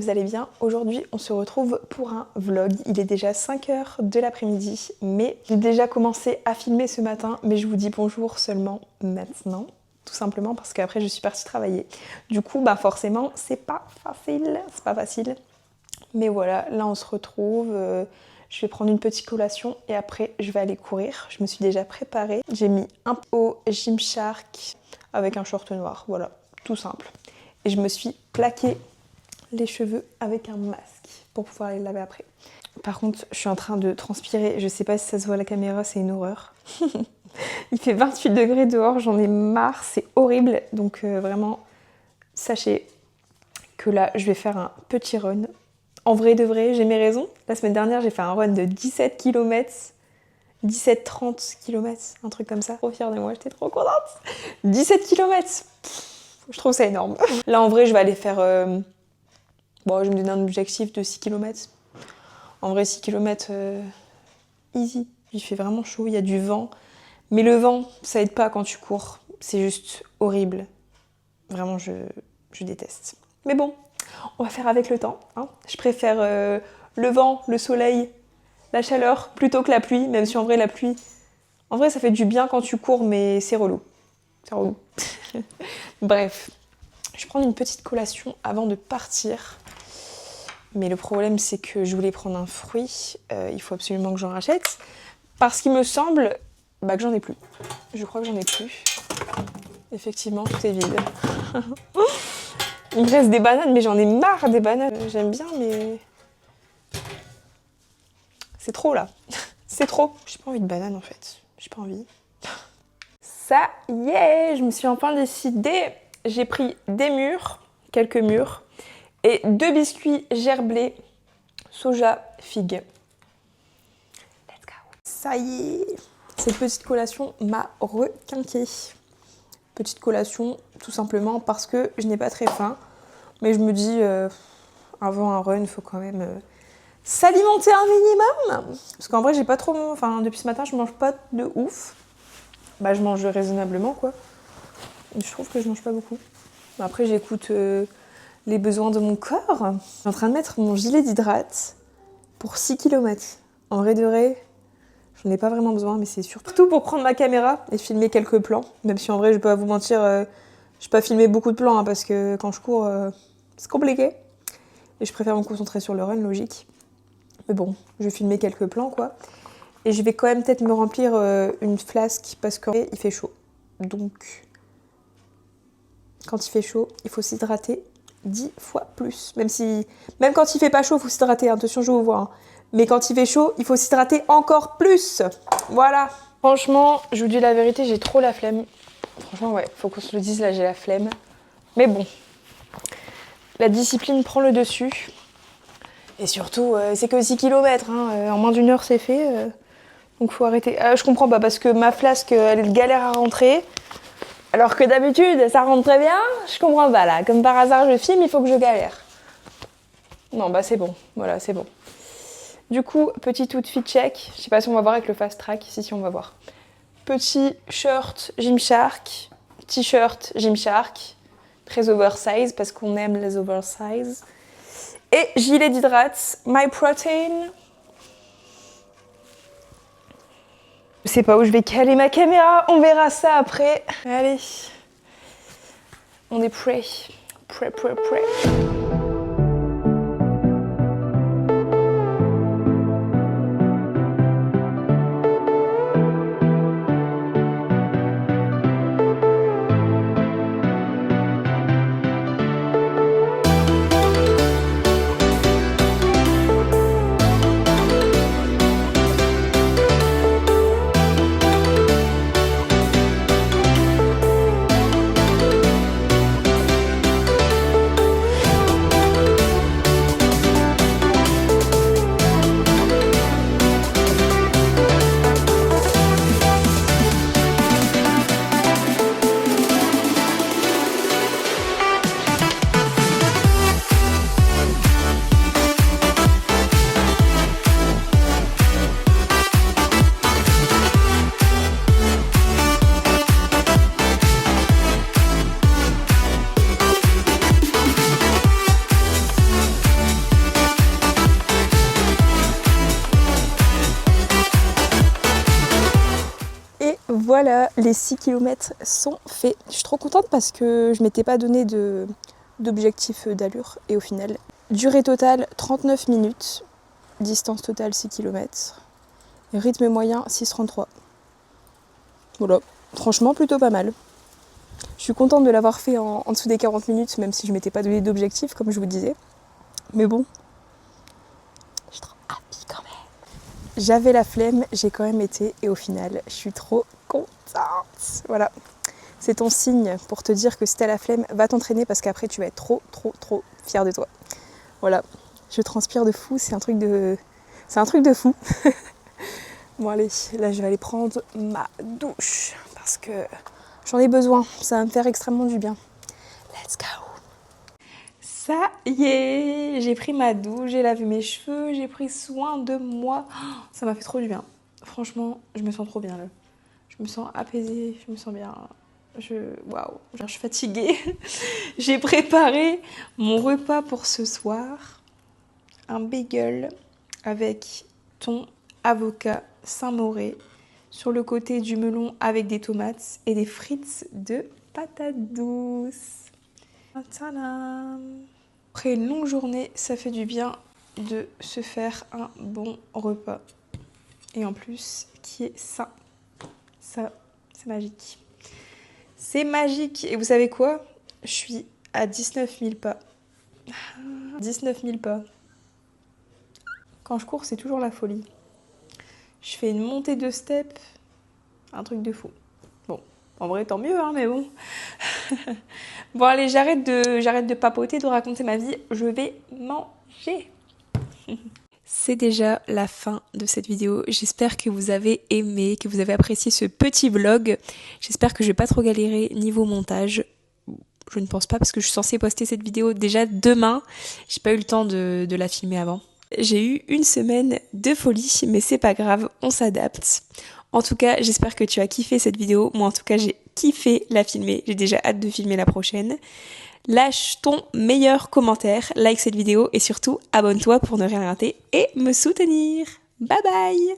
vous allez bien. Aujourd'hui on se retrouve pour un vlog. Il est déjà 5h de l'après-midi, mais j'ai déjà commencé à filmer ce matin, mais je vous dis bonjour seulement maintenant. Tout simplement parce qu'après je suis partie travailler. Du coup bah forcément c'est pas facile. Mais voilà, là on se retrouve, je vais prendre une petite collation et après je vais aller courir. Je me suis déjà préparée. J'ai mis un haut Gymshark avec un short noir, voilà, tout simple. Et je me suis plaqué les cheveux avec un masque pour pouvoir les laver après. Par contre, je suis en train de transpirer. Je sais pas si ça se voit à la caméra, c'est une horreur. Il fait 28 degrés dehors, j'en ai marre, c'est horrible. Donc vraiment, sachez que là, je vais faire un petit run. En vrai de vrai, j'ai mes raisons. La semaine dernière, j'ai fait un run de 17 km. 17-30 km, un truc comme ça. Trop fière de moi, j'étais trop contente. 17 km, je trouve ça énorme. Là, en vrai, je vais aller faire... Bon, je vais me donner un objectif de 6 km. En vrai, 6 km, easy. Il fait vraiment chaud, il y a du vent. Mais le vent, ça aide pas quand tu cours. C'est juste horrible. Vraiment, je déteste. Mais bon, on va faire avec le temps. Hein. Je préfère le vent, le soleil, la chaleur, plutôt que la pluie. Même si en vrai, la pluie... En vrai, ça fait du bien quand tu cours, mais c'est relou. C'est relou. Bref, je vais prendre une petite collation avant de partir. Mais le problème, c'est que je voulais prendre un fruit. Il faut absolument que j'en rachète. Parce qu'il me semble que j'en ai plus. Je crois que j'en ai plus. Effectivement, tout est vide. Il me reste des bananes, mais j'en ai marre des bananes. J'aime bien, mais... C'est trop, là. C'est trop. J'ai pas envie de bananes, en fait. J'ai pas envie. Ça y est, je me suis enfin décidée. J'ai pris des mûres, quelques mûres. Et 2 biscuits gerblés, soja, figue. Let's go. Ça y est, cette petite collation m'a requinqué. Petite collation, tout simplement parce que je n'ai pas très faim. Mais je me dis, avant un run, il faut quand même s'alimenter un minimum. Parce qu'en vrai, j'ai pas trop... Enfin, depuis ce matin, je mange pas de ouf. Bah, je mange raisonnablement, quoi. Je trouve que je mange pas beaucoup. Après, j'écoute... les besoins de mon corps. Je suis en train de mettre mon gilet d'hydrate pour 6 km. En vrai de vrai, j'en ai pas vraiment besoin, mais c'est surtout pour prendre ma caméra et filmer quelques plans. Même si en vrai, je vais pas vous mentir, je vais pas filmer beaucoup de plans, hein, parce que quand je cours, c'est compliqué. Et je préfère me concentrer sur le run, logique. Mais bon, je vais filmer quelques plans, quoi. Et je vais quand même peut-être me remplir une flasque, parce qu'il fait chaud. Donc, quand il fait chaud, il faut s'hydrater 10 fois plus. Même quand il fait pas chaud, il faut s'hydrater. Attention, je vous vois. Hein. Mais quand il fait chaud, il faut s'hydrater encore plus. Voilà. Franchement, je vous dis la vérité, j'ai trop la flemme. Franchement, ouais, faut qu'on se le dise, là, j'ai la flemme. Mais bon, la discipline prend le dessus. Et surtout, c'est que 6 km. Hein. En moins d'une heure, c'est fait. Donc, faut arrêter. Je comprends pas, parce que ma flasque, elle galère à rentrer. Alors que d'habitude, ça rentre très bien, je comprends pas là. Comme par hasard, je filme, il faut que je galère. Non, bah c'est bon, voilà, c'est bon. Du coup, petit outfit check. Je sais pas si on va voir avec le fast track, si on va voir. Petit shirt Gymshark, t-shirt Gymshark, très oversize parce qu'on aime les oversize. Et gilet d'hydrate, My Protein. Je sais pas où je vais caler ma caméra, on verra ça après. Allez, on est prêt. Prêt. Voilà, les 6 km sont faits. Je suis trop contente parce que je m'étais pas donné d'objectif d'allure. Et au final, durée totale 39 minutes, distance totale 6 km, rythme moyen 6,33. Voilà, franchement plutôt pas mal. Je suis contente de l'avoir fait en dessous des 40 minutes, même si je m'étais pas donné d'objectif, comme je vous disais. Mais bon, je suis trop happy quand même. J'avais la flemme, j'ai quand même été, et au final, je suis trop contente. Voilà, c'est ton signe pour te dire que si t'as la flemme, va t'entraîner parce qu'après tu vas être trop fière de toi. Voilà, je transpire de fou, c'est un truc de fou. Bon allez, là je vais aller prendre ma douche parce que j'en ai besoin, ça va me faire extrêmement du bien. Let's go! Ça y est, j'ai pris ma douche, j'ai lavé mes cheveux, j'ai pris soin de moi. Ça m'a fait trop du bien. Franchement, je me sens trop bien là. Je me sens apaisée, je me sens bien. Waouh, je suis fatiguée. J'ai préparé mon repas pour ce soir. Un bagel avec thon, avocat, Saint-Moré. Sur le côté du melon avec des tomates et des frites de patates douces. Tadam. Après une longue journée, ça fait du bien de se faire un bon repas. Et en plus, qui est sain. Ça, c'est magique. C'est magique. Et vous savez quoi? Je suis à 19 000 pas. 19 000 pas. Quand je cours, c'est toujours la folie. Je fais une montée de step. Un truc de fou. Bon, en vrai, tant mieux, hein, mais bon. Bon, allez, j'arrête de papoter, de raconter ma vie. Je vais manger. C'est déjà la fin de cette vidéo. J'espère que vous avez aimé, que vous avez apprécié ce petit vlog. J'espère que je vais pas trop galérer niveau montage. Je ne pense pas parce que je suis censée poster cette vidéo déjà demain. J'ai pas eu le temps de la filmer avant. J'ai eu une semaine de folie, mais c'est pas grave, on s'adapte. En tout cas, j'espère que tu as kiffé cette vidéo. Moi, en tout cas, j'ai kiffé la filmer. J'ai déjà hâte de filmer la prochaine. Lâche ton meilleur commentaire, like cette vidéo et surtout abonne-toi pour ne rien rater et me soutenir. Bye bye!